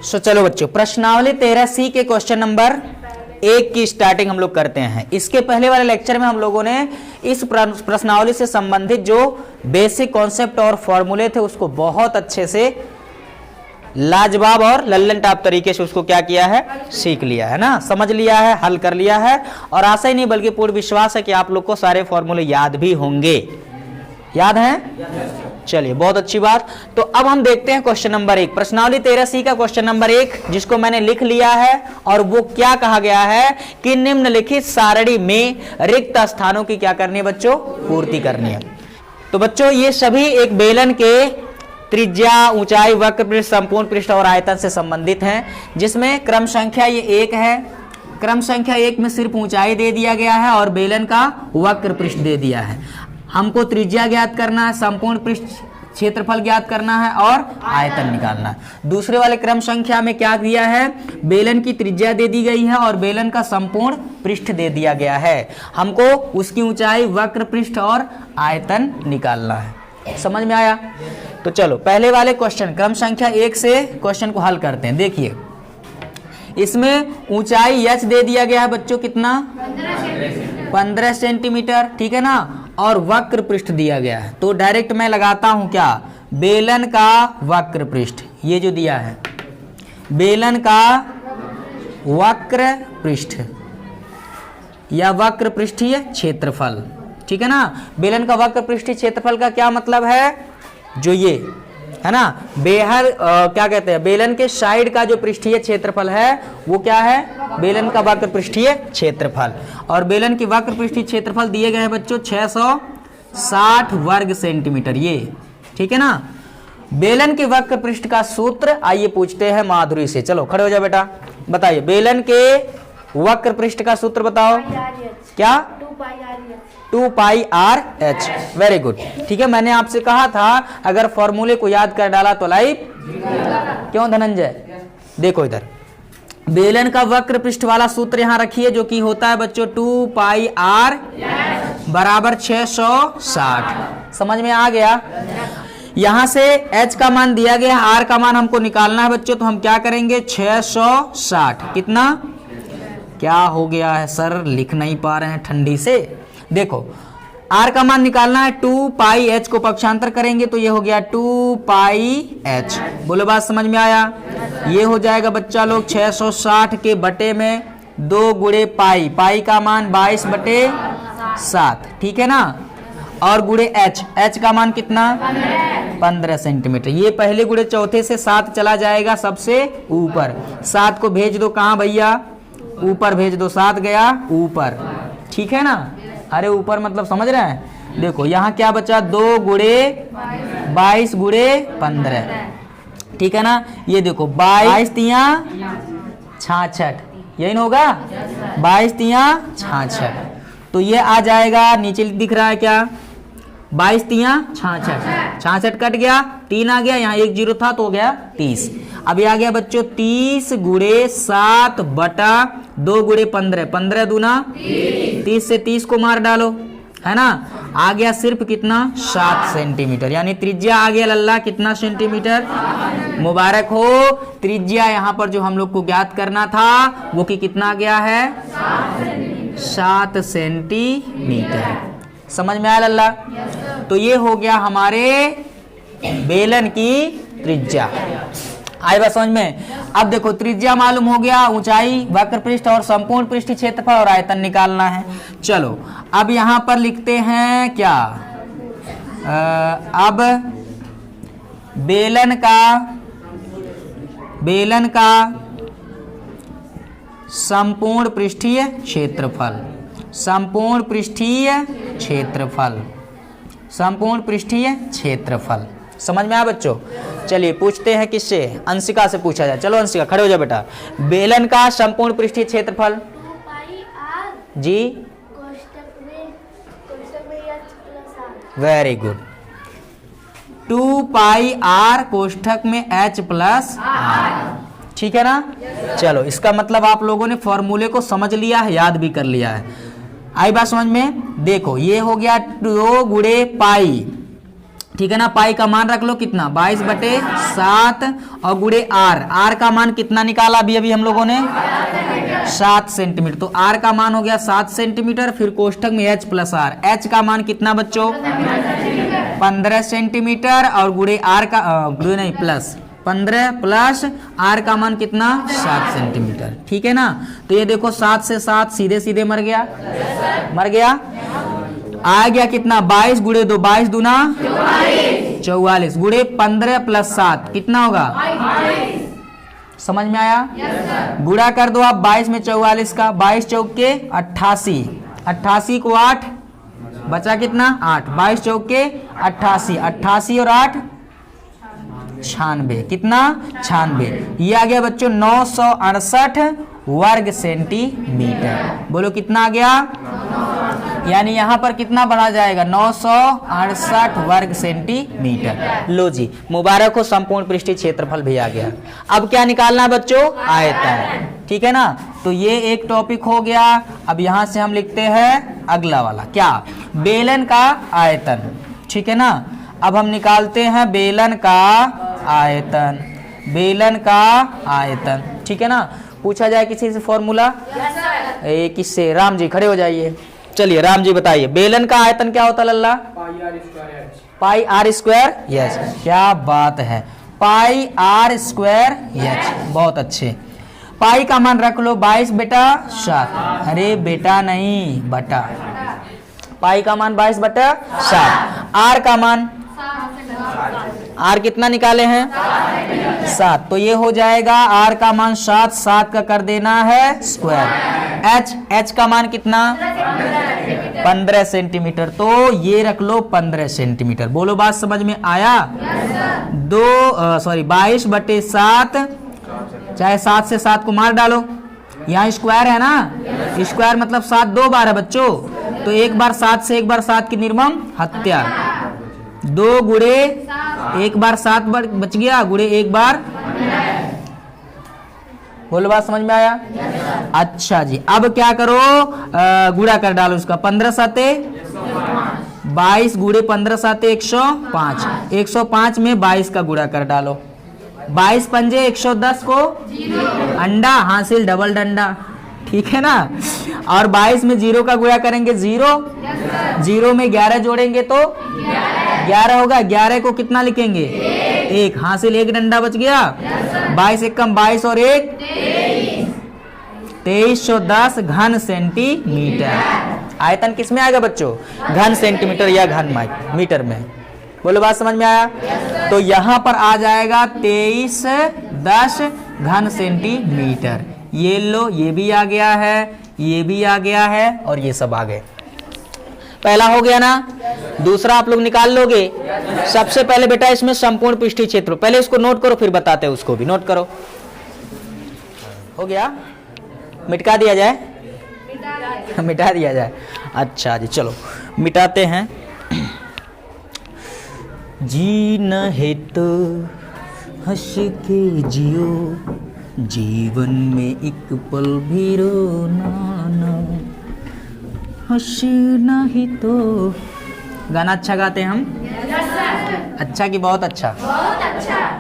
चलो बच्चों, प्रश्नावली 13C के क्वेश्चन नंबर 1 की स्टार्टिंग हम लोग करते हैं। इसके पहले वाले लेक्चर में हम लोगों ने इस प्रश्नावली से संबंधित जो बेसिक कॉन्सेप्ट और फॉर्मूले थे उसको बहुत अच्छे से लाजवाब और लल्लन टाप तरीके से उसको क्या किया है, सीख लिया है ना, समझ लिया है, हल कर लिया है। और आशा ही नहीं बल्कि पूर्ण विश्वास है कि आप लोग को सारे फॉर्मूले याद भी होंगे। याद है? चलिए, बहुत अच्छी बात। तो अब हम देखते हैं क्वेश्चन नंबर 1, प्रश्नावली 13C का क्वेश्चन नंबर 1, जिसको मैंने लिख लिया है। और वो क्या कहा गया है कि निम्नलिखित सारणी में रिक्त स्थानों की क्या करनी है बच्चों, पूर्ति करनी है। तो बच्चों ये सभी एक बेलन के त्रिज्या, ऊंचाई, वक्र पृष्ठ, संपूर्ण पृष्ठ और आयतन से संबंधित हैं, जिसमें क्रम संख्या ये 1 है। क्रम संख्या 1 में सिर्फ ऊंचाई दे दिया गया है और बेलन का वक्र पृष्ठ दे दिया है। हमको त्रिज्या ज्ञात करना है, संपूर्ण पृष्ठ क्षेत्रफल ज्ञात करना है और आयतन निकालना है। दूसरे वाले क्रम संख्या में क्या दिया है, बेलन की त्रिज्या दे दी गई है और बेलन का संपूर्ण पृष्ठ दे दिया गया है। हमको उसकी ऊंचाई, वक्र पृष्ठ और आयतन निकालना है। समझ में आया? तो चलो पहले वाले क्वेश्चन क्रम संख्या 1 से क्वेश्चन को हल करते हैं। देखिए, इसमें ऊंचाई h दे दिया गया है बच्चों, कितना, 15 सेंटीमीटर, ठीक है ना। और वक्र पृष्ठ दिया गया है, तो डायरेक्ट मैं लगाता हूं क्या, बेलन का वक्र पृष्ठ, ये जो दिया है बेलन का वक्र पृष्ठ या वक्र पृष्ठीय क्षेत्रफल, ठीक है ना। बेलन का वक्र पृष्ठीय क्षेत्रफल का क्या मतलब है, जो ये है ना, क्या कहते हैं, बेलन के साइड का जो पृष्ठीय क्षेत्रफल है वो क्या है, बेलन का वक्र पृष्ठीय क्षेत्रफल। और बेलन की वक्र पृष्ठीय क्षेत्रफल दिए गए हैं बच्चों 660 वर्ग सेंटीमीटर, ये ठीक है ना। बेलन के वक्र पृष्ठ का सूत्र आइए पूछते हैं माधुरी से। चलो खड़े हो जाओ बेटा, बताइए बेलन के वक्र पृष्ठ का सूत्र बताओ। क्या? 2 pi R H. Very good, ठीक है। मैंने आपसे कहा था अगर फॉर्मूले को याद कर डाला तो लाइफ, क्यों धनंजय? देखो इधर, बेलन का वक्र पृष्ठ वाला सूत्र यहां रखिए, जो कि होता है बच्चों 2 पाई आर बराबर 660। समझ में आ गया? यहां से h का मान दिया गया, r का मान हमको निकालना है बच्चों, तो हम क्या करेंगे, 660 कितना, क्या हो गया है सर, लिख नहीं पा रहे हैं ठंडी से। देखो r का मान निकालना है, 2 पाई h को पक्षांतर करेंगे तो ये हो गया 2 पाई h। बोलो बात समझ में आया? ये हो जाएगा बच्चा लोग 660 के बटे में 2 गुणे पाई, पाई का मान 22/7, ठीक है ना। और गुणे h का मान कितना, 15 सेंटीमीटर। ये पहले गुणे चौथे से 7 चला जाएगा सबसे ऊपर, 7 को भेज दो कहाँ भैया, ऊपर भेज दो, 7 गया ऊपर, ठीक है ना। अरे ऊपर मतलब समझ रहे हैं। देखो यहाँ क्या बचा, 2 गुणे 22 गुणे 15, ठीक है ना। ये देखो 22 तिया 66, यही ना होगा, 22 तिया 66, तो ये आ जाएगा, नीचे दिख रहा है क्या, 22 तिया 66, 66 कट गया, 3 आ गया, यहाँ 1 0 था तो हो गया 30। अभी आ गया बच्चों 30 गुणे 7 बटा 2 गुणे 15, 15 दूना 30 से 30 को मार डालो, है ना। आ गया सिर्फ कितना, 7 सेंटीमीटर, यानी त्रिज्या आ गया लल्ला कितना सेंटीमीटर। मुबारक हो, त्रिज्या यहाँ पर जो हम लोग को ज्ञात करना था वो कि कितना गया है, 7 सेंटीमीटर। समझ में आया लल्ला? तो ये हो गया हमारे बेलन की त्रिज्या। आई बात समझ में? अब देखो त्रिज्या मालूम हो गया, ऊंचाई, वक्र पृष्ठ और संपूर्ण पृष्ठ क्षेत्रफल और आयतन निकालना है। चलो अब यहां पर लिखते हैं क्या, अब बेलन का संपूर्ण पृष्ठीय क्षेत्रफल, संपूर्ण पृष्ठीय क्षेत्रफल, संपूर्ण पृष्ठीय क्षेत्रफल। समझ में आया बच्चों? चलिए पूछते हैं किससे, अंशिका से पूछा जाए। चलो अंशिका खड़े हो जाओ बेटा। बेलन का संपूर्ण पृष्ठीय क्षेत्रफल जी, वेरी गुड, 2 पाई आर कोष्ठक में h प्लस r, ठीक है ना। चलो इसका मतलब आप लोगों ने फॉर्मूले को समझ लिया है, याद भी कर लिया है। आई बात समझ में? देखो ये हो गया 2 गुणे पाई, ठीक है ना। पाई का मान रख लो कितना 22/7 और गुणे आर का मान कितना निकाला अभी हम लोगों ने 7 सेंटीमीटर। तो आर का मान हो गया 7 सेंटीमीटर। फिर कोष्ठक में एच प्लस आर, एच का मान कितना बच्चों 15 सेंटीमीटर और गुणे आर का गुणे नहीं प्लस 15 प्लस आर का मान कितना 7 सेंटीमीटर। ठीक है ना। तो ये देखो 7 से 7 सीधे सीधे मर गया, मर गया। आ गया कितना 22 गुणे 2, 22 दूना 44 गुणे 15 प्लस 7 कितना होगा, समझ में आया। गुणा कर दो आप 22 में 44 का, 22 चौक के 88, 88 को 8 बचा कितना 8, 22 चौक के 88, 88 और 8 96, कितना 96। ये आ गया बच्चों 968 वर्ग सेंटीमीटर। बोलो कितना आ गया, यानी यहां पर कितना बढ़ा जाएगा 968 वर्ग सेंटीमीटर। लो जी, मुबारक हो, संपूर्ण पृष्ठीय क्षेत्रफल भी आ गया। अब क्या निकालना है बच्चों, आयतन। ठीक है ना। तो ये एक टॉपिक हो गया। अब यहां से हम लिखते हैं अगला वाला, क्या, बेलन का आयतन। ठीक है ना। अब हम निकालते हैं बेलन का आयतन, बेलन का आयतन। ठीक है ना। पूछा जाए किसी से फॉर्मूला, किससे, राम जी खड़े हो जाइए। चलिए राम जी बताइए, बेलन का आयतन क्या होता है लल्ला, पाई आर स्क्वायर एच। क्या बात है, पाई आर स्क्वायर एच, बहुत अच्छे। पाई का मान रख लो 22/7, अरे बेटा नहीं बटा, पाई का मान 22/7। आर का मान, आर कितना निकाले हैं 7, तो ये हो जाएगा आर का मान 7, 7 का कर देना है स्क्वायर। एच, एच का मान कितना 15 सेंटीमीटर, तो ये रख लो 15 सेंटीमीटर। बोलो बात समझ में आया। 22/7, चाहे 7 से 7 को मार डालो, यहाँ स्क्वायर है ना, स्क्वायर मतलब 7 2 बार है बच्चों, तो एक बार 7 से एक बार 7 की निर्मम हत्या, 2 गुणे एक बार 7 बच गया, गुणे एक बार। बोलो बात समझ में आया। अच्छा जी, अब क्या करो, गुणा कर डालो इसका, 15 7 22 गुणे 15 7 105, 105 में 22 का गुणा कर डालो, 22 पंजे 110 को अंडा हासिल, डबल डंडा। ठीक है ना। और 22 में 0 का गुणा करेंगे 0, 0 में 11 जोड़ेंगे तो 11 होगा, 11 को कितना लिखेंगे 1, हासिल, एक डंडा बच गया। 22 एक कम 22 और 1 2310 घन सेंटीमीटर। आयतन किस में आएगा बच्चों, घन सेंटीमीटर या घन मीटर में। बोलो बात समझ में आया। तो यहां पर आ जाएगा 2310 घन सेंटीमीटर। ये लो, ये भी आ गया है, ये भी आ गया है और ये सब आ गए। पहला हो गया ना। दूसरा आप लोग निकाल लोगे। सबसे पहले बेटा इसमें संपूर्ण पृष्ठीय क्षेत्र, पहले इसको नोट करो फिर बताते हैं, उसको भी नोट करो। हो गया, मिटा दिया जाए, मिटा दिया जाए। अच्छा जी चलो मिटाते हैं। जीना है तो हंस के जियो, जीवन में एक पल भी रोना ना, हंसना ही तो। गाना अच्छा गाते हैं हम, अच्छा कि बहुत अच्छा,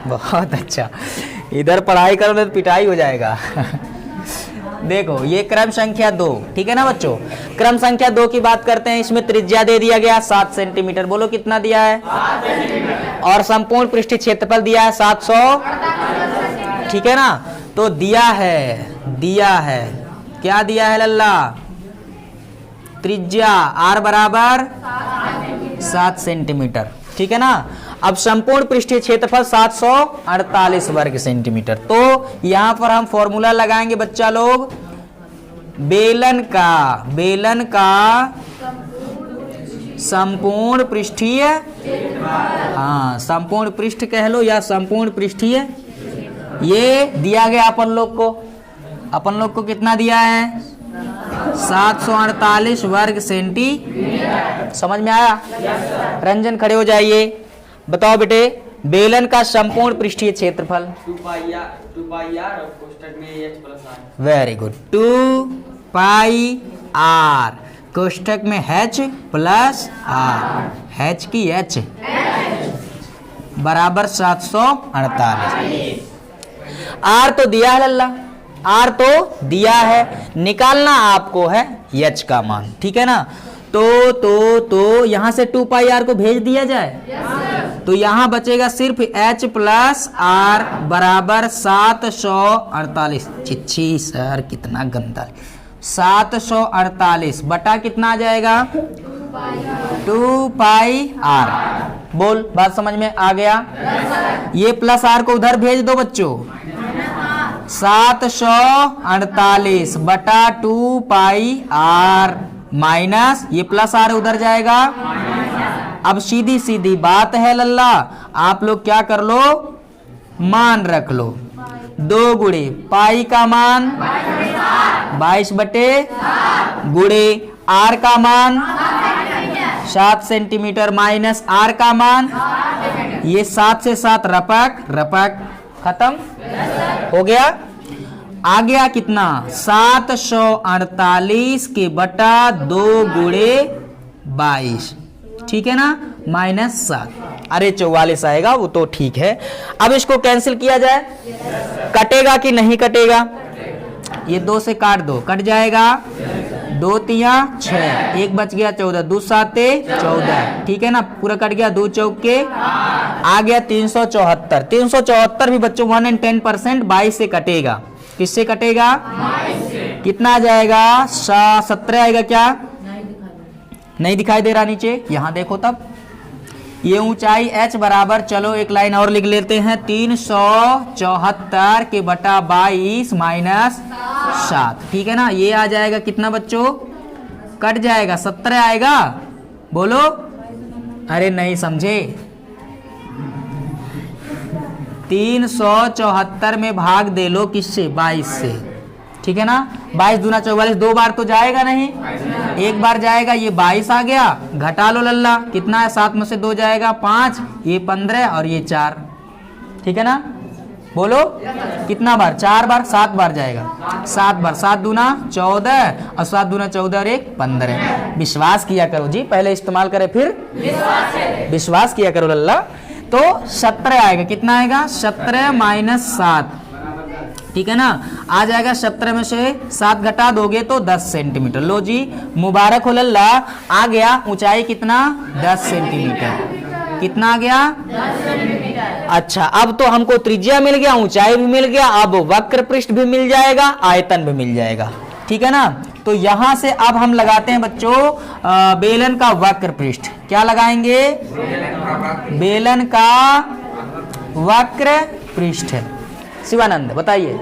बहुत अच्छा। इधर पढ़ाई करो तो पिटाई हो जाएगा। देखो ये क्रम संख्या 2, ठीक है ना बच्चों। क्रम संख्या 2 की बात करते हैं। इसमें त्रिज्या दे दिया गया 7 सेंटीमीटर, बोलो कितना दिया है, और संपूर्ण पृष्ठीय क्षेत्रफल दिया है 700, ठीक है ना। तो दिया है क्या दिया है लल्ला, त्रिज्या r बराबर 7 सेंटीमीटर, ठीक है ना। अब संपूर्ण पृष्ठीय क्षेत्रफल 748 वर्ग सेंटीमीटर। तो यहां पर हम फॉर्मूला लगाएंगे बच्चा लोग, बेलन का संपूर्ण पृष्ठीय, हाँ संपूर्ण पृष्ठ कह लो या संपूर्ण पृष्ठीय, ये दिया गया अपन लोग को कितना दिया है 748 वर्ग सेंटीमीटर। समझ में आया। रंजन खड़े हो जाइए, बताओ बेटे बेलन का संपूर्ण पृष्ठीय क्षेत्रफल। 2 पाई आर और कोष्ठक में h plus r। Very good, 2 pi r कोष्ठक में h प्लस r, h की h बराबर 748। आर तो दिया है लल्ला, आर तो दिया है, निकालना आपको है एच का मान, ठीक है ना। तो यहां से 2 पाई आर को भेज दिया जाए, तो यहां बचेगा सिर्फ एच प्लस आर बराबर 748। चिच्छी सर कितना गंदा, 748 बटा कितना आ जाएगा 2 पाई आर। बोल, बात समझ में आ गया? ये प्लस आर को उधर भेज दो बच्चों, 748 बटा 2 पाई आर माइनस ये प्लस आर उधर जाएगा। अब सीधी सीधी बात है लल्ला, आप लोग क्या कर लो, मान रख लो, 2 गुणे पाई का मान 22 बटे गुणे आर का मान 7 सेंटीमीटर माइनस आर का मान, ये 7 से 7 रपक रपक खत्म हो गया। आ गया कितना 748 के बटा 2 गुणे 22, ठीक है ना, माइनस 7, अरे 44 आएगा वो तो ठीक है। अब इसको कैंसिल किया जाए, कटेगा कि नहीं कटेगा, ये 2 से काट दो, कट जाएगा, 2 तिया 6, 1 बच गया 14, 2 साते 14, ठीक है ना, पूरा कट गया, 2 चौके आ गया 374। 374 भी बच्चों 110% 22 से कटेगा, किससे कटेगा, कितना आ जाएगा 17 आएगा क्या, नहीं दिखाई दे रहा नीचे, यहां देखो तब। ये ऊंचाई h बराबर, चलो एक लाइन और लिख लेते हैं, 374 के बटा 22 माइनस 7, ठीक है ना। ये आ जाएगा कितना बच्चों, कट जाएगा 17 आएगा, बोलो, अरे नहीं समझे, 374 में भाग दे लो किससे, 22 से, ठीक है ना। 22 दूना 44, 2 बार तो जाएगा नहीं, 1 बार जाएगा, ये 22 आ गया, घटा लो लल्ला, कितना है, 7 में से 2 जाएगा 5, ये 15 और ये 4, ठीक है ना। बोलो कितना बार, 4 बार, 7 बार जाएगा, 7 बार, 7 दूना 14 और 7 दूना 14 और 1 15। विश्वास किया करो जी, पहले इस्तेमाल करे फिर विश्वास किया करो लल्ला। तो 17 आएगा, कितना आएगा 17 माइनस 7, ठीक है ना, आ जाएगा 17 में से 7 घटा दोगे तो 10 सेंटीमीटर। लो जी मुबारक हो लल्ला, आ गया ऊंचाई कितना 10 सेंटीमीटर, कितना आ गया 10 सेंटीमीटर। अच्छा अब तो हमको त्रिज्या मिल गया, ऊंचाई भी मिल गया, अब वक्र पृष्ठ भी मिल जाएगा, आयतन भी मिल जाएगा, ठीक है ना। तो यहां से अब हम लगाते हैं बच्चों बेलन का वक्र पृष्ठ, क्या लगाएंगे, बेलन का वक्र पृष्ठ। शिवानंद बताइए,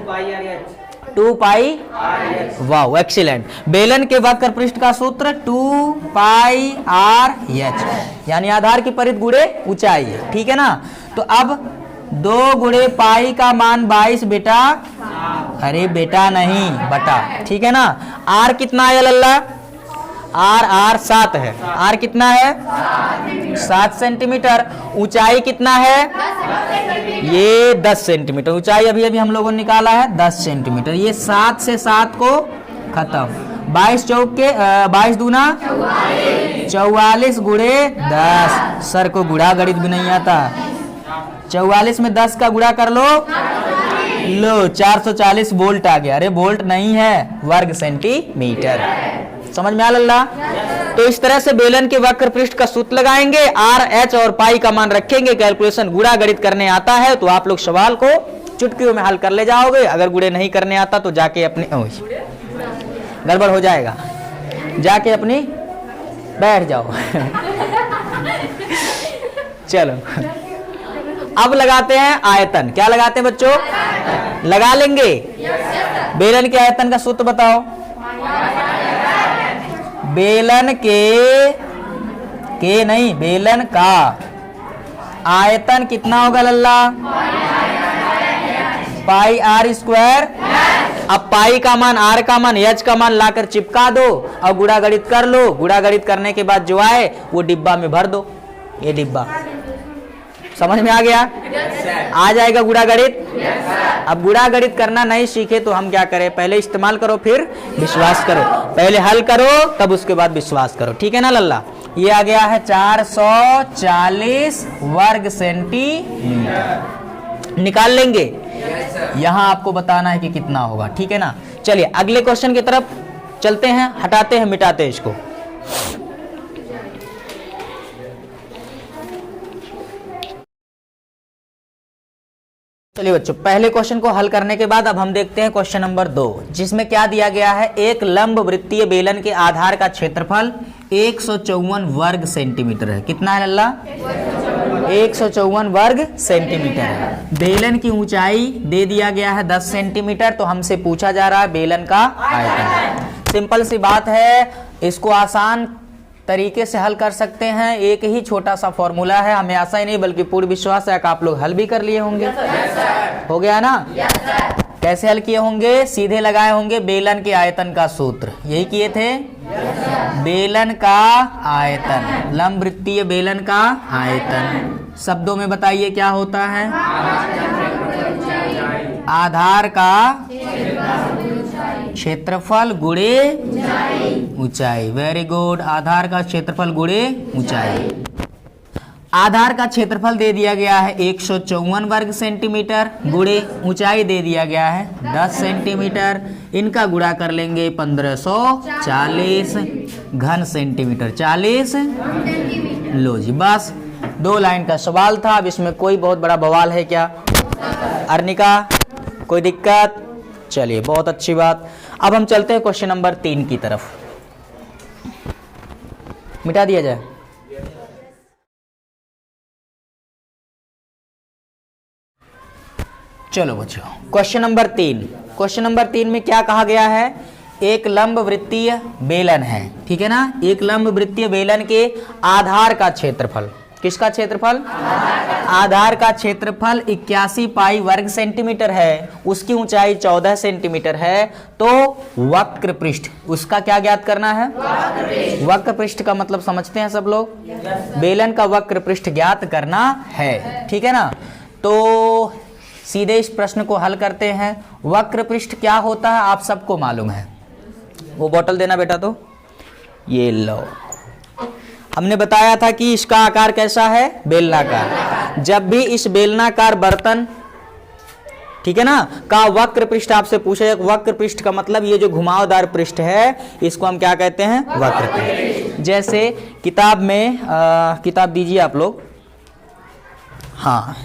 2 पाई, वाह एक्सीलेंट। बेलन के वक्र पृष्ठ का सूत्र 2 पाई आर एच, यानी आधार की परिधि गुणे ऊंचाई है, ठीक है ना। तो अब 2 गुणे पाई का मान 22 बेटा, अरे बेटा नहीं बटा, ठीक है ना। आर कितना है लल्ला, आर 7 है, आर कितना है 7 सेंटीमीटर, ऊंचाई कितना है, ये 10 सेंटीमीटर, ऊंचाई अभी अभी हम लोगों ने निकाला है 10 सेंटीमीटर। ये 7 से 7 को खत्म, 22 चौके 22 दूना 44 गुणे 10, सर को गुणा गणित भी नहीं आता, 44 में 10 का गुणा कर लो, लो 440 वोल्ट आ गया, अरे वोल्ट नहीं है वर्ग सेंटीमीटर, समझ में आ लल्ला। तो इस तरह से बेलन के वक्र पृष्ठ का सूत्र लगाएंगे, आर एच और पाई का मान रखेंगे, कैलकुलेशन गुणा गणित करने आता है तो आप लोग सवाल को चुटकियों में हल कर ले जाओगे, अगर गुणे नहीं करने आता तो जाके अपने गड़बड़ हो जाएगा, जाके अपनी बैठ जाओ चलो अब लगाते हैं आयतन, क्या लगाते हैं बच्चों, लगा लेंगे। बेलन के आयतन का सूत्र बताओ, बेलन के नहीं, बेलन का आयतन कितना होगा लल्ला, पाई आर स्क्वायर। अब पाई का मान, आर का मान, एच का मान लाकर चिपका दो और गुणा गणित कर लो, गुणा गणित करने के बाद जो आए वो डिब्बा में भर दो, ये डिब्बा, समझ में आ गया, आ जाएगा गुणा गणित। अब गुणा गणित करना नहीं सीखे तो हम क्या करें, पहले इस्तेमाल करो फिर विश्वास करो, पहले हल करो तब उसके बाद विश्वास करो, ठीक है ना लल्ला। ये आ गया है 440 वर्ग सेंटीमीटर। निकाल लेंगे। यहां आपको बताना है कि कितना होगा, ठीक है ना। चलिए अगले क्वेश्चन की तरफ चलते हैं, हटाते हैं, मिटाते हैं इसको। चलिए बच्चों, पहले क्वेश्चन को हल करने के बाद अब हम देखते हैं क्वेश्चन नंबर 2, जिसमें क्या दिया गया है। एक लंब वृत्तीय बेलन के आधार का क्षेत्रफल 154 वर्ग सेंटीमीटर है। कितना है लल्ला? 154 वर्ग सेंटीमीटर है। बेलन की ऊंचाई दे दिया गया है 10 सेंटीमीटर। तो हमसे पूछा जा रहा है बेलन का आयतन। सिंपल सी बात है, इसको आसान तरीके से हल कर सकते हैं। एक ही छोटा सा फॉर्मूला है, हमें आशा ही नहीं बल्कि पूर्ण विश्वास है कि आप लोग हल भी कर लिए होंगे। हो गया ना? कैसे हल किए होंगे? सीधे लगाए होंगे बेलन के आयतन का सूत्र, यही किए थे। बेलन का आयतन, लंब वृत्तीय बेलन का आयतन शब्दों में बताइए क्या होता है? आधार का क्षेत्रफल गुणे ऊंचाई। वेरी गुड, आधार का क्षेत्रफल गुणे ऊंचाई। आधार का क्षेत्रफल दे दिया गया है 154 वर्ग सेंटीमीटर, गुणे ऊंचाई दे दिया गया है 10 सेंटीमीटर। इनका गुणा कर लेंगे 1540 घन सेंटीमीटर। 40 लो जी, बस 2 लाइन का सवाल था। अब इसमें कोई बहुत बड़ा बवाल है क्या? अर्निका कोई दिक्कत? चलिए बहुत अच्छी बात। अब हम चलते हैं क्वेश्चन नंबर 3 की तरफ। मिटा दिया जाए। चलो बच्चों, क्वेश्चन नंबर 3। क्वेश्चन नंबर 3 में क्या कहा गया है? एक लंब वृत्तीय बेलन है, ठीक है ना। एक लंब वृत्तीय बेलन के आधार का क्षेत्रफल, किसका क्षेत्रफल? आधार का क्षेत्रफल 81 पाई वर्ग सेंटीमीटर है। उसकी ऊंचाई 14 सेंटीमीटर है। तो वक्र पृष्ठ, उसका क्या ज्ञात करना है? वक्र पृष्ठ का मतलब समझते हैं सब लोग? बेलन का वक्र पृष्ठ ज्ञात करना है, ठीक है ना। तो सीधे इस प्रश्न को हल करते हैं। वक्र पृष्ठ क्या होता है आप सबको मालूम है। वो बोतल देना बेटा, तो ये लो। हमने बताया था कि इसका आकार कैसा है? बेलनाकार। जब भी इस बेलनाकार बर्तन, ठीक है ना, का वक्र पृष्ठ आपसे पूछे, वक्र पृष्ठ का मतलब ये जो घुमावदार पृष्ठ है, इसको हम क्या कहते हैं? वक्र पृष्ठ। जैसे किताब में किताब दीजिए आप लोग। हाँ,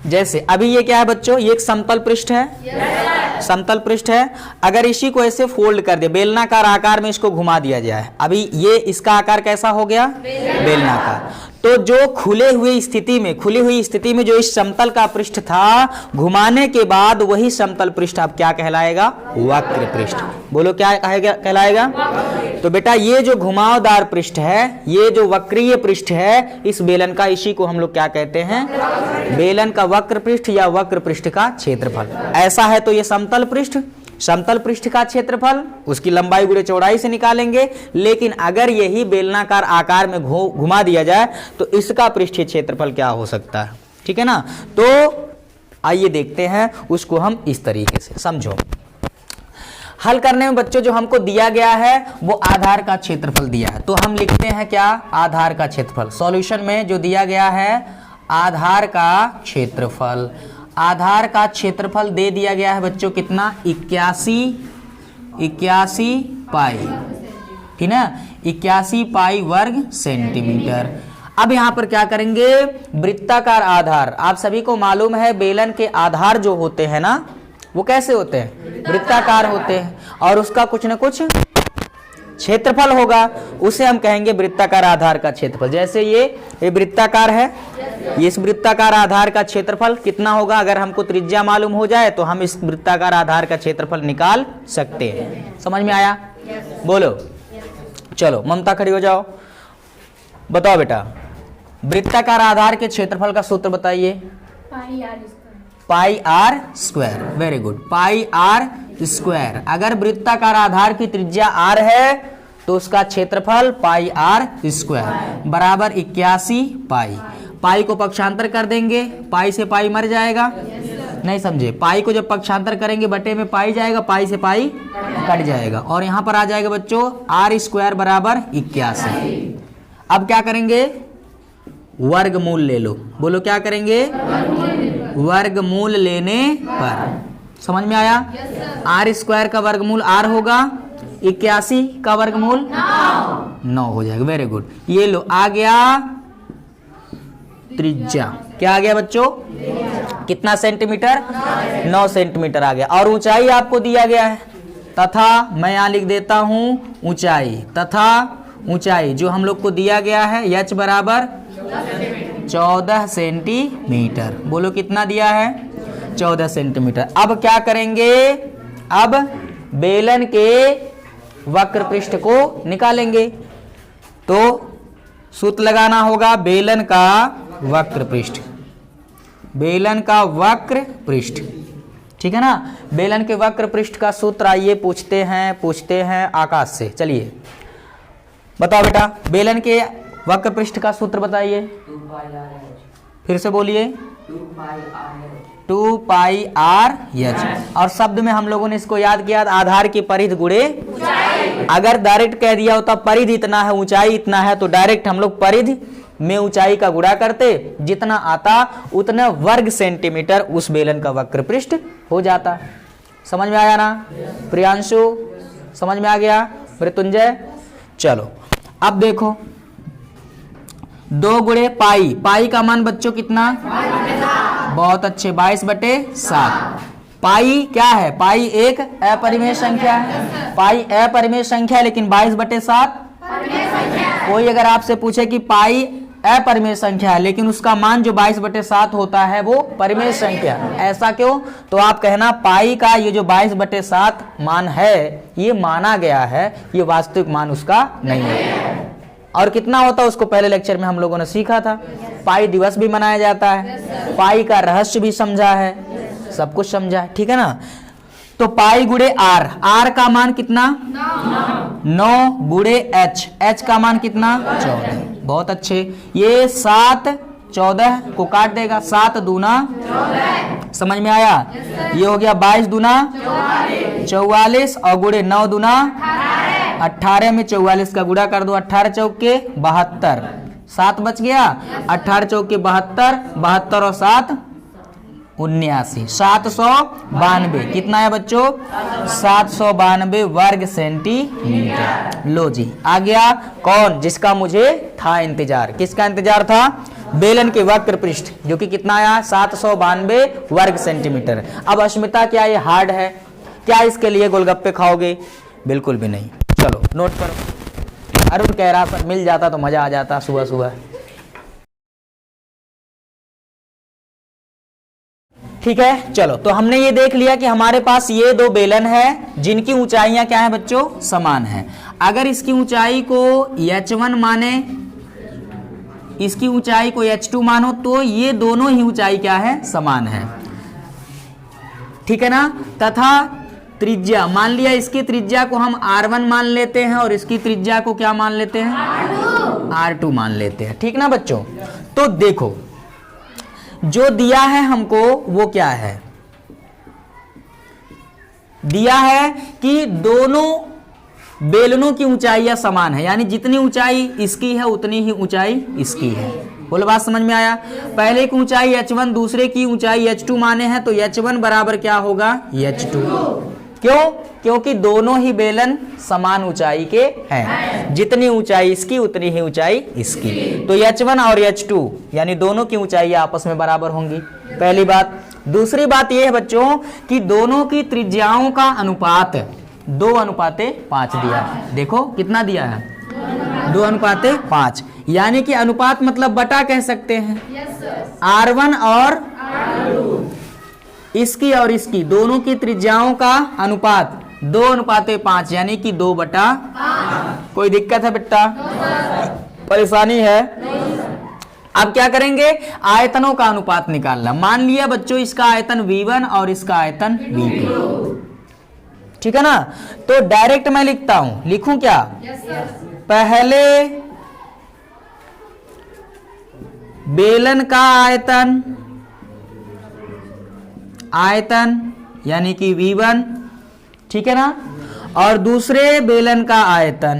जैसे अभी ये क्या है बच्चों? ये एक समतल पृष्ठ है। समतल पृष्ठ है। अगर इसी को ऐसे फोल्ड कर दे, बेलनाकार आकार में इसको घुमा दिया जाए, अभी ये इसका आकार कैसा हो गया? बेलनाकार। तो जो खुली हुई स्थिति में जो इस समतल का पृष्ठ था, घुमाने के बाद वही समतल पृष्ठ अब क्या कहलाएगा? वक्र पृष्ठ। बोलो क्या कहलाएगा? तो बेटा ये जो घुमावदार पृष्ठ है, ये जो वक्रीय पृष्ठ है, इस बेलन का, इसी को हम लोग क्या कहते हैं? बेलन का वक्र पृष्ठ या वक्र पृष्ठ का क्षेत्रफल। ऐसा है तो ये समतल पृष्ठ, समतल पृष्ठ का क्षेत्रफल उसकी लंबाई गुणे चौड़ाई से निकालेंगे। लेकिन अगर यही बेलनाकार आकार में घुमा दिया जाए तो इसका पृष्ठीय क्षेत्रफल क्या हो सकता है, ठीक है ना। तो आइए देखते हैं उसको हम इस तरीके से। समझो, हल करने में बच्चों जो हमको दिया गया है वो आधार का क्षेत्रफल दिया है, तो हम लिखते हैं क्या? आधार का क्षेत्रफल। सॉल्यूशन में जो दिया गया है आधार का क्षेत्रफल, आधार का क्षेत्रफल दे दिया गया है बच्चों कितना? 81 पाई, ठीक है, 81 पाई वर्ग सेंटीमीटर। अब यहां पर क्या करेंगे? वृत्ताकार आधार, आप सभी को मालूम है बेलन के आधार जो होते हैं ना, वो कैसे होते हैं? वृत्ताकार होते हैं, और उसका कुछ न कुछ क्षेत्रफल होगा, उसे हम कहेंगे वृत्ताकार आधार का क्षेत्रफल। जैसे ये वृत्ताकार है, ये इस वृत्ताकार आधार का क्षेत्रफल कितना होगा? अगर हमको त्रिज्या मालूम हो जाए तो हम इस वृत्ताकार आधार का क्षेत्रफल निकाल सकते हैं। समझ में आया? बोलो। चलो ममता खड़ी हो जाओ, बताओ बेटा वृत्ताकार आधार के क्षेत्रफल का सूत्र बताइए। Pi r square. Very good, pi r square. अगर वृत्ताकार आधार की त्रिज्या r है तो उसका क्षेत्रफल पाई आर स्क्वायर बराबर 81 पाई। पाई को पक्षांतर कर देंगे, पाई से पाई मर जाएगा, नहीं समझे? पाई को जब पक्षांतर करेंगे बटे में पाई जाएगा, पाई से पाई कट जाएगा, और यहां पर आ जाएगा बच्चों आर स्क्वायर बराबर 81। अब क्या करेंगे, वर्गमूल ले लो। बोलो क्या करेंगे, वर्गमूल लेने पर। समझ में आया? आर स्क्वायर का वर्गमूल आर होगा, 81 का वर्गमूल 9 हो जाएगा। Very good. ये लो, आ गया त्रिज्या। क्या आ गया बच्चों, कितना सेंटीमीटर, 9 सेंटीमीटर आ गया। और ऊंचाई आपको दिया गया है, तथा मैं यहां लिख देता हूं ऊंचाई, तथा ऊंचाई जो हम लोग को दिया गया है h बराबर 14 सेंटीमीटर। बोलो कितना दिया है, 14 सेंटीमीटर। अब क्या करेंगे, अब बेलन के वक्र पृष्ठ को निकालेंगे। तो सूत्र लगाना होगा बेलन का वक्र पृष्ठ, बेलन का वक्र पृष्ठ, ठीक है ना। बेलन के वक्र पृष्ठ का सूत्र आइए पूछते हैं आकाश से। चलिए बताओ बेटा, बेलन के वक्र पृष्ठ का सूत्र बताइए। 2 पाई r फिर से बोलिए। 2 पाई r एच। और शब्द में हम लोगों ने इसको याद किया, आधार की परिधि गुणे। अगर डायरेक्ट कह दिया होता परिधि इतना है, ऊंचाई इतना है, तो डायरेक्ट हम लोग परिधि में ऊंचाई का गुणा करते, जितना आता उतना वर्ग सेंटीमीटर उस बेलन का वक्र पृष्ठ हो जाता। समझ में आया ना प्रियांशु, समझ में आ गया मृत्युंजय? चलो अब देखो, 2 गुणे पाई, पाई का मान बच्चों कितना, बहुत अच्छे, 22/7। पाई क्या है, पाई एक अपरिमेय संख्या है, पाई अपरिमेय संख्या है, लेकिन 22/7 कोई अगर आपसे पूछे कि पाई अपरिमेय संख्या है लेकिन उसका मान जो 22/7 होता है वो परिमेय संख्या, ऐसा क्यों? तो आप कहना पाई का ये जो 22/7 मान है ये माना गया है, ये वास्तविक मान उसका नहीं है। और कितना होता है उसको पहले लेक्चर में हम लोगों ने सीखा था। पाई दिवस भी मनाया जाता है, पाई का रहस्य भी समझा है, सब कुछ समझा है, ठीक है ना। तो पाई गुणे आर, आर का मान कितना 9 गुणे एच, एच का मान कितना 14। बहुत अच्छे, ये 7 14 को काट देगा, 7 दूना 14। समझ में आया? ये हो गया 22 दूना 44 और गुणे 9 दूना 18 में 44 का गुणा कर दो, 18 चौके 72, 7 बच गया, 18 चौके 72, 72 और 7 79, 792। कितना है बच्चों, 792 वर्ग सेंटीमीटर। लो जी आ गया कौन, जिसका मुझे था इंतजार। किसका इंतजार था? बेलन के वक्र पृष्ठ, जो कि कितना आया 792 वर्ग सेंटीमीटर। अब अस्मिता क्या ये हार्ड है? क्या इसके लिए गोलगप्पे खाओगे? बिल्कुल भी नहीं। चलो नोट करो। अरुण कह रहा था मिल जाता तो मजा आ जाता सुबह सुबह। ठीक है, चलो तो हमने ये देख लिया कि हमारे पास ये 2 बेलन है जिनकी ऊंचाइयां क्या है बच्चों, समान है। अगर इसकी ऊंचाई को h1 माने, इसकी ऊंचाई को h2 मानो, तो ये दोनों ही ऊंचाई क्या है, समान है, ठीक है ना। तथा त्रिज्या, मान लिया इसकी त्रिज्या को हम r1 मान लेते हैं और इसकी त्रिज्या को क्या मान लेते हैं, r2 मान लेते हैं, ठीक ना बच्चों। तो देखो जो दिया है हमको वो क्या है, दिया है कि दोनों बेलनों की ऊंचाइयां समान है, यानी जितनी ऊंचाई इसकी है उतनी ही ऊंचाई इसकी है। बोलो बात समझ में आया? पहले की ऊंचाई h1 दूसरे की ऊंचाई h2 माने हैं, तो h1 बराबर क्या होगा, h2। क्यों? क्योंकि दोनों ही बेलन समान ऊंचाई के हैं, जितनी ऊंचाई इसकी उतनी ही ऊंचाई इसकी। तो h1 और h2 यानी दोनों की ऊंचाई आपस में बराबर होंगी, पहली बात। दूसरी बात यह है बच्चों कि दोनों की त्रिज्याओं का अनुपात 2:5 दिया है। देखो कितना दिया है, 2:5, यानी कि अनुपात मतलब बटा कह सकते हैं। R1 और इसकी और इसकी दोनों की त्रिज्याओं का अनुपात 2:5, यानी कि 2/5। कोई दिक्कत है बेटा, परेशानी है? अब क्या करेंगे, आयतनों का अनुपात निकालना। मान लिया बच्चों इसका आयतन V1 और इसका आयतन V2, ठीक है ना। तो डायरेक्ट मैं लिखता हूं, लिखूं क्या, पहले बेलन का आयतन, आयतन यानी कि V1, ठीक है ना, और दूसरे बेलन का आयतन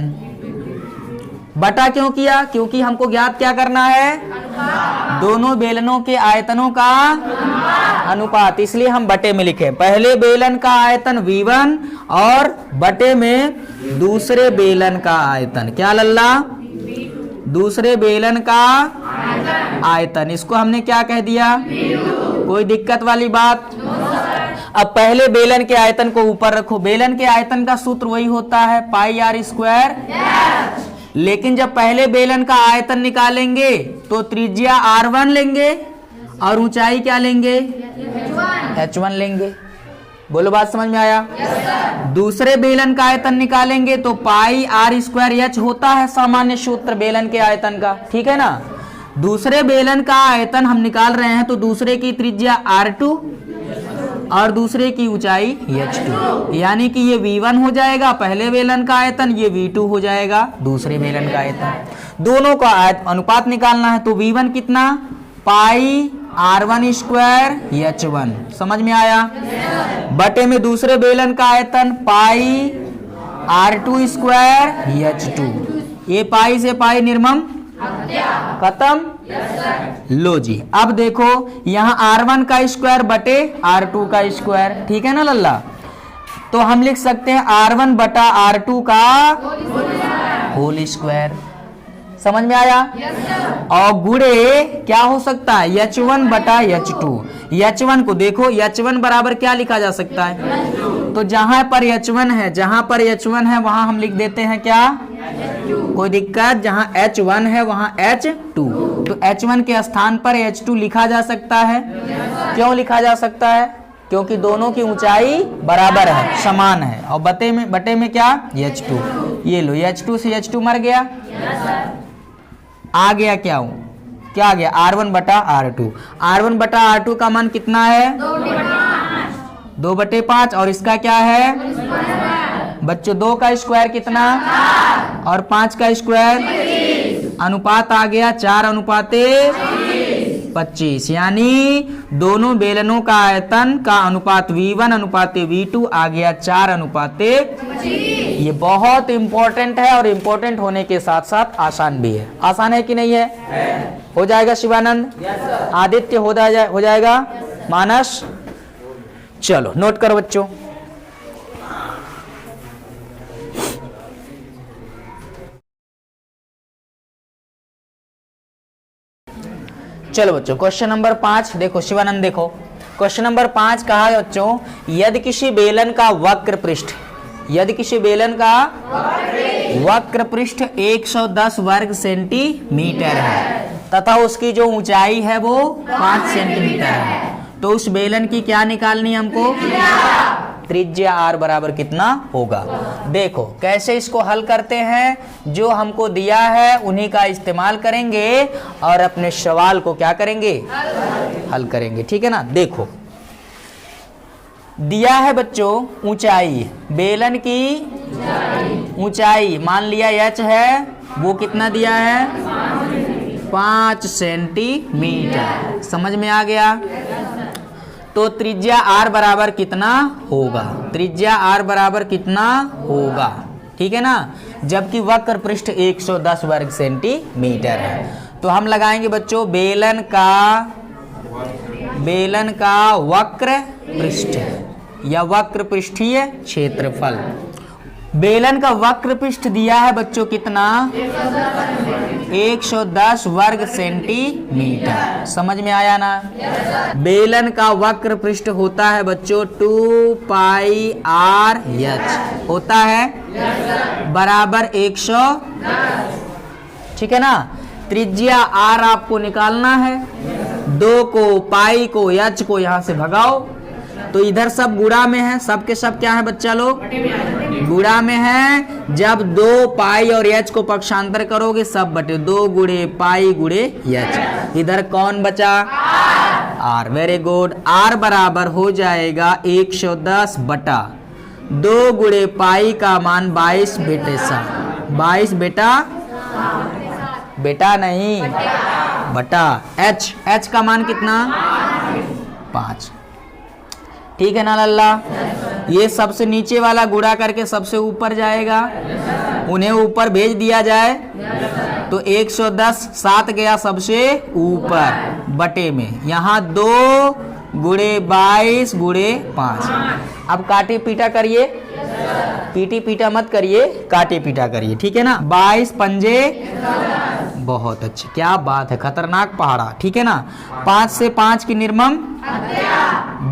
बटा क्यों किया? क्योंकि हमको ज्ञात क्या करना है? दोनों बेलनों के आयतनों का अनुपात, इसलिए हम बटे में लिखे। पहले बेलन का आयतन V1 और बटे में दूसरे बेलन का आयतन, क्या लल्ला? दूसरे बेलन का आयतन, इसको हमने क्या कह दिया? कोई दिक्कत वाली बात? अब पहले बेलन के आयतन को ऊपर रखो। बेलन के आयतन का सूत्र वही होता है पाई आर स्क्वायर। लेकिन जब पहले बेलन का आयतन निकालेंगे तो त्रिज्या R1 लेंगे और ऊंचाई क्या लेंगे? H1 लेंगे। बोलो बात समझ में आया? दूसरे बेलन का आयतन निकालेंगे तो पाई आर स्क्वायर एच होता है सामान्य सूत्र बेलन के आयतन का, ठीक है ना। दूसरे बेलन का आयतन हम निकाल रहे हैं तो दूसरे की त्रिज्या R2 और दूसरे की ऊंचाई H2, यानी कि ये V1 हो जाएगा पहले बेलन का आयतन, ये V2 हो जाएगा दूसरे बेलन का आयतन। दोनों का अनुपात निकालना है तो V1 कितना? पाई R1 स्क्वायर H1, समझ में आया? बटे में दूसरे बेलन का आयतन पाई R2 स्क्वायर H2, ये पाई से पाई निर्मम खत्म। लो जी, अब देखो यहाँ R1 का स्क्वायर बटे R2 का स्क्वायर, ठीक है ना लल्ला। तो हम लिख सकते हैं R1 बटा R2 का होल स्क्वायर, समझ में आया? और गुणे क्या हो सकता है? H1 बटा H2। H1 को देखो, H1 बराबर क्या लिखा जा सकता है? तो जहां पर H1 है वहां हम लिख देते हैं क्या? कोई दिक्कत? जहां H1 है वहां H2, तो H1 के स्थान पर H2 लिखा जा सकता है। क्यों लिखा जा सकता है? क्योंकि दोनों की ऊंचाई बराबर है, समान है। और बटे में क्या? H2। ये लो, H2 से H2 मर गया, आ गया क्या आ गया? R1 बटा R2। R1 बटा R2 का मान कितना है? 2/5। और इसका क्या है बच्चों? 2 का स्क्वायर कितना और 5 का स्क्वायर? अनुपात आ गया 4:25, यानी दोनों बेलनों का आयतन का अनुपात V1 अनुपात V2 आ गया 4:25। ये बहुत इंपॉर्टेंट है और इंपॉर्टेंट होने के साथ साथ आसान भी है। आसान है कि नहीं है? हो जाएगा शिवानंद? आदित्य हो जाएगा? मानस? चलो नोट करो बच्चों। चलो बच्चों, क्वेश्चन नंबर 5 देखो। शिवानंद देखो, क्वेश्चन नंबर 5 कहा है बच्चों, यदि किसी बेलन का वक्र पृष्ठ 110 वर्ग सेंटीमीटर है तथा उसकी जो ऊंचाई है वो 5 सेंटीमीटर है, तो उस बेलन की क्या निकालनी है हमको? त्रिज्या R बराबर कितना होगा। देखो कैसे इसको हल करते हैं, जो हमको दिया है उन्हीं का इस्तेमाल करेंगे और अपने सवाल को क्या करेंगे? हल करेंगे, ठीक है ना। देखो दिया है बच्चों ऊंचाई, बेलन की ऊंचाई मान लिया H है, वो कितना दिया है? 5 सेंटीमीटर, समझ में आ गया। तो त्रिज्या R बराबर कितना होगा? त्रिज्या R बराबर कितना होगा, ठीक है ना, जबकि वक्र पृष्ठ 110 वर्ग सेंटीमीटर है। तो हम लगाएंगे बच्चों बेलन का वक्र पृष्ठ या वक्र पृष्ठीय क्षेत्रफल। बेलन का वक्र पृष्ठ दिया है बच्चों कितना? 110 वर्ग सेंटीमीटर, समझ में आया ना। बेलन का वक्र पृष्ठ होता है बच्चों 2 पाई R H होता है बराबर 110, ठीक है ना। त्रिज्या R आपको निकालना है, 2 को पाई को H को यहां से भगाओ, तो इधर सब गुणा में है, सब के सब क्या है बच्चा लोग? गुणा में है। जब 2 पाई और H को पक्षांतर करोगे सब बटे 2 गुणे पाई गुणे H, इधर कौन बचा? R। Very good. R बराबर हो जाएगा 110 बटा 2 गुणे पाई का मान 22 बेटे 22 बेटा नहीं बटा H का मान कितना? 5, ठीक है ना लल्ला। ये सबसे नीचे वाला गुणा करके सबसे ऊपर जाएगा उन्हें ऊपर भेज दिया जाए तो 110 7 गया सबसे ऊपर बटे में, यहाँ 2 गुणे 22 गुणे 5। अब काटे पीटा करिए, पीटी पीटा मत करिए, काटे पीटा करिए, ठीक है ना। 22 पंजे, बहुत अच्छे, क्या बात है, खतरनाक पहाड़ा, ठीक है ना। 5 से 5 की निर्मम,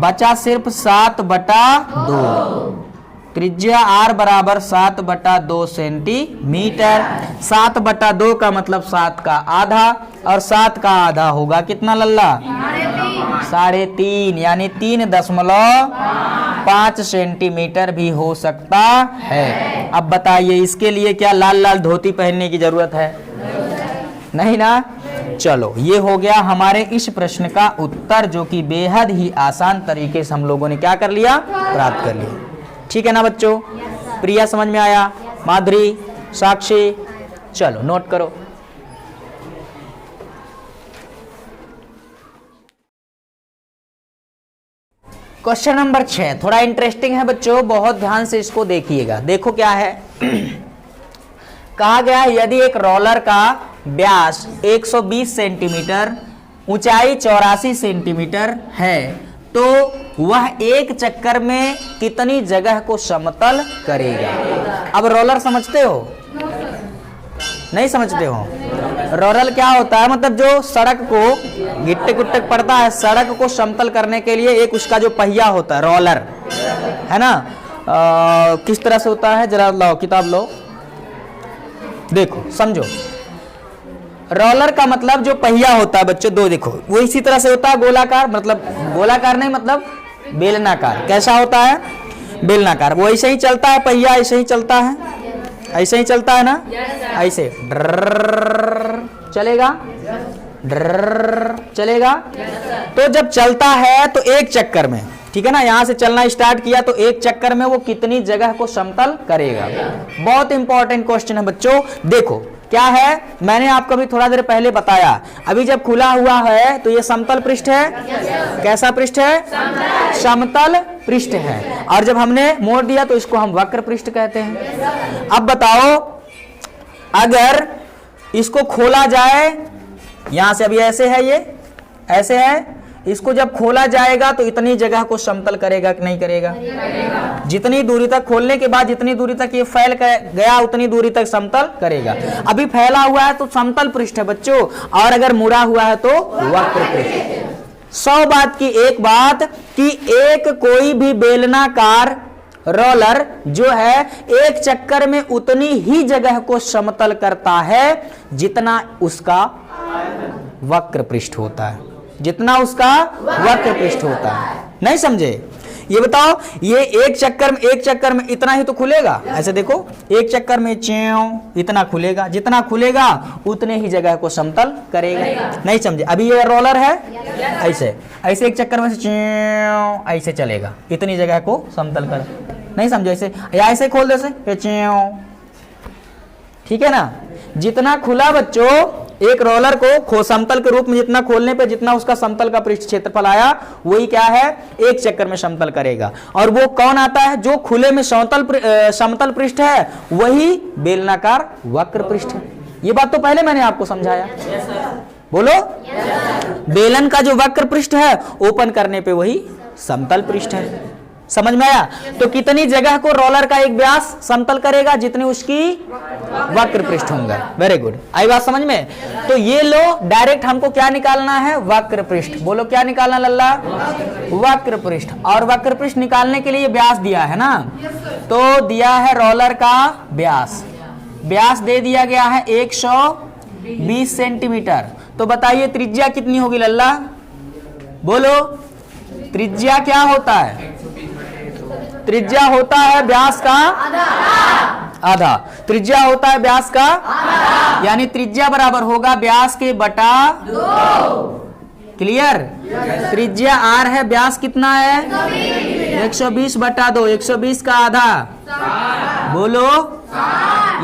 बचा सिर्फ 7/2। त्रिज्या r बराबर 7/2 सेंटीमीटर। 7/2 का मतलब 7 का आधा, और 7 का आधा होगा कितना लल्ला? 3.5, यानी 3.5 सेंटीमीटर भी हो सकता है। अब बताइए इसके लिए क्या लाल लाल धोती पहनने की जरूरत है? नहीं ना। चलो ये हो गया हमारे इस प्रश्न का उत्तर, जो कि बेहद ही आसान तरीके से हम लोगों ने क्या कर लिया, प्राप्त कर लिया। ठीक है ना बच्चों? प्रिया समझ में आया? माधुरी, साक्षी, चलो नोट करो। क्वेश्चन नंबर 6 थोड़ा इंटरेस्टिंग है बच्चों, बहुत ध्यान से इसको देखिएगा। देखो क्या है, कहा गया है यदि एक रोलर का व्यास 120 सेंटीमीटर, ऊंचाई 84 सेंटीमीटर है, तो वह एक चक्कर में कितनी जगह को समतल करेगा? अब रोलर समझते हो? नहीं समझते हो? रोलर क्या होता है, मतलब जो सड़क को गिट्टे गुट्टे पड़ता है, सड़क को समतल करने के लिए एक उसका जो पहिया होता है, रोलर है ना। किस तरह से होता है, जरा लाओ किताब लो, देखो समझो। रोलर का मतलब जो पहिया होता है बच्चों, दो देखो, वो इसी तरह से होता है, गोलाकार, मतलब गोलाकार नहीं, मतलब बेलनाकार। कैसा होता है? बेलनाकार। वो ऐसे ही चलता है पहिया, ऐसे ही चलता है, ऐसे ही चलता है ना, ऐसे ड्रर चलेगा, ड्रर चलेगा। तो जब चलता है तो एक चक्कर में, ठीक है ना, यहां से चलना स्टार्ट किया तो एक चक्कर में वो कितनी जगह को समतल करेगा? बहुत इंपॉर्टेंट क्वेश्चन है बच्चों। देखो क्या है, मैंने आपको अभी थोड़ा देर पहले बताया, अभी जब खुला हुआ है तो ये समतल पृष्ठ है। कैसा पृष्ठ है? समतल पृष्ठ है। और जब हमने मोड़ दिया तो इसको हम वक्र पृष्ठ कहते हैं। अब बताओ, अगर इसको खोला जाए, यहां से अभी ऐसे है, ये ऐसे है, इसको जब खोला जाएगा तो इतनी जगह को समतल करेगा कि नहीं करेगा? जितनी दूरी तक, खोलने के बाद जितनी दूरी तक ये फैल गया उतनी दूरी तक समतल करेगा। अभी फैला हुआ है तो समतल पृष्ठ है बच्चों, और अगर मुड़ा हुआ है तो वक्र पृष्ठ। 100 बात की एक बात कि एक कोई भी बेलनाकार रोलर जो है एक चक्कर में उतनी ही जगह को समतल करता है जितना उसका वक्र पृष्ठ होता है, जितना उसका वक्र पृष्ठ होता है। नहीं समझे? ये बताओ, ये एक चक्कर में इतना ही तो खुलेगा। ऐसे देखो, एक चक्कर में च्यों इतना खुलेगा, जितना खुलेगा उतने ही जगह को समतल करेगा। नहीं समझे? अभी ये रोलर है, ऐसे ऐसे एक चक्कर में से च्यों ऐसे चलेगा, इतनी जगह को समतल कर। नहीं समझे? ऐसे या ऐसे खोल दे से च्यों, ठीक है ना। जितना खुला बच्चों एक रोलर को समतल के रूप में जितना खोलने पे जितना उसका समतल का पृष्ठ क्षेत्रफल आया, वही क्या है, एक चक्कर में समतल करेगा। और वो कौन आता है? जो खुले में समतल पृष्ठ है वही बेलनाकार वक्र पृष्ठ है। ये बात तो पहले मैंने आपको समझाया। बोलो, बेलन का जो वक्र पृष्ठ है ओपन करने पे वही समतल पृष्ठ है। समझ में आया? तो कितनी जगह को रोलर का एक व्यास समतल करेगा? जितनी उसकी वक्र पृष्ठ होंगे। वेरी गुड, आई बात समझ में? तो ये लो, डायरेक्ट हमको क्या निकालना है? वक्र पृष्ठ। बोलो क्या निकालना लल्ला? वक्र पृष्ठ। और वक्र पृष्ठ निकालने के लिए व्यास दिया है ना, तो दिया है रोलर का व्यास, व्यास दे दिया गया है 120 सेंटीमीटर। तो बताइए त्रिज्या कितनी होगी लल्ला? बोलो, त्रिज्या क्या होता है? त्रिज्या होता है व्यास का आधा। त्रिज्या होता है व्यास का, यानी त्रिज्या बराबर होगा व्यास के बटा 2। क्लियर? त्रिज्या r है, व्यास कितना है? 120/2, 120 का आधा बोलो,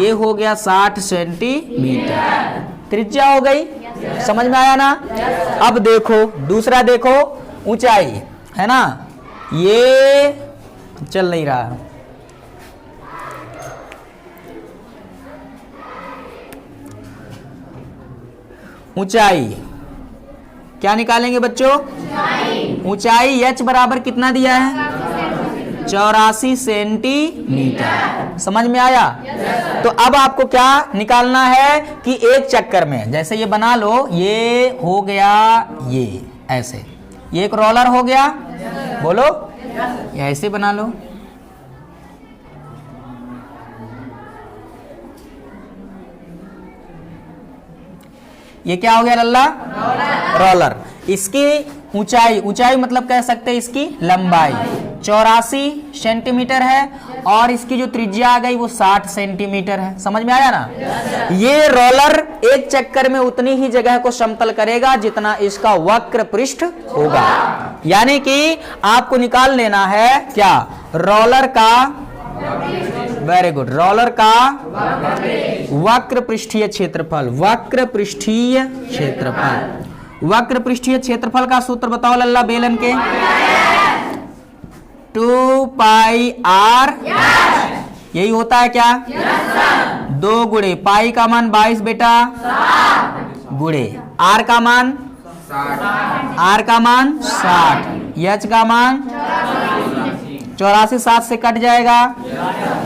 ये हो गया 60 सेंटीमीटर त्रिज्या हो गई। समझ में आया ना? अब देखो दूसरा, देखो ऊंचाई है ना, ये चल नहीं रहा, ऊंचाई क्या निकालेंगे बच्चों? ऊंचाई h बराबर कितना दिया है? 84 सेंटीमीटर। समझ में आया? तो अब आपको क्या निकालना है कि एक चक्कर में, जैसे ये बना लो, ये हो गया, ये ऐसे, ये एक रोलर हो गया, बोलो, ये ऐसे बना लो, ये क्या हो गया लल्ला? रोलर। इसकी ऊंचाई, ऊंचाई मतलब कह सकते हैं इसकी लंबाई 84 सेंटीमीटर है और इसकी जो त्रिज्या आ गई वो 60 सेंटीमीटर है। समझ में आया ना? ये रोलर एक चक्कर में उतनी ही जगह को समतल करेगा जितना इसका वक्र पृष्ठ होगा। यानी कि आपको निकाल लेना है क्या? रोलर का, वेरी गुड, रोलर का वक्र पृष्ठीय क्षेत्रफल। वक्र पृष्ठीय क्षेत्रफल, वक्र पृष्ठीय क्षेत्रफल का सूत्र बताओ लल्ला बेलन के। 2 पाई आर, यही होता है क्या? 2 गुणे पाई का मान 22 बेटा, गुणे आर का मान 60, एच का मान 84, 7 से कट जाएगा,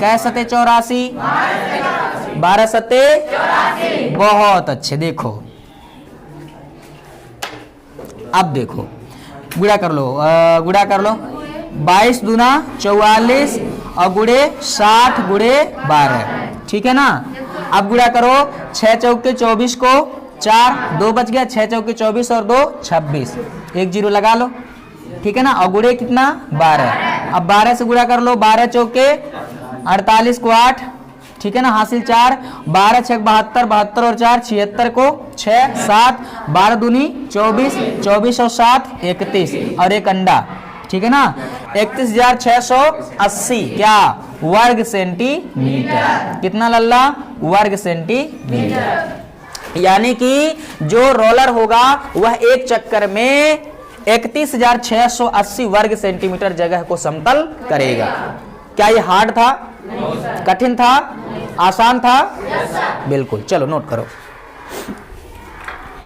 कै सते 84, 12 सते, बहुत अच्छे। देखो अब देखो, गुणा कर लो, गुणा कर लो, 22 दूना 44 और गुणे 60 गुणे 12, ठीक है ना? अब गुणा करो, 6 चौके 24 को 4, 2 बच गया, 6 चौके 24 और 2 26, 1 जीरो लगा लो, ठीक है ना? और गुणे कितना? 12। अब 12 से गुणा कर लो, 12 चौके 48 को 8, ठीक है ना? हासिल 4, 12 6 72, 72 और 4 76 को 6 7, 12 दूनी 24, 24 और 7 31 और एक अंडा, ठीक है ना? 31,680 क्या? वर्ग सेंटीमीटर। कितना लल्ला? वर्ग सेंटीमीटर। यानी कि जो रोलर होगा वह एक चक्कर में 31,680 वर्ग सेंटीमीटर जगह को समतल करेगा। क्या ये हार्ड था? कठिन था? आसान था? बिल्कुल। चलो नोट करो।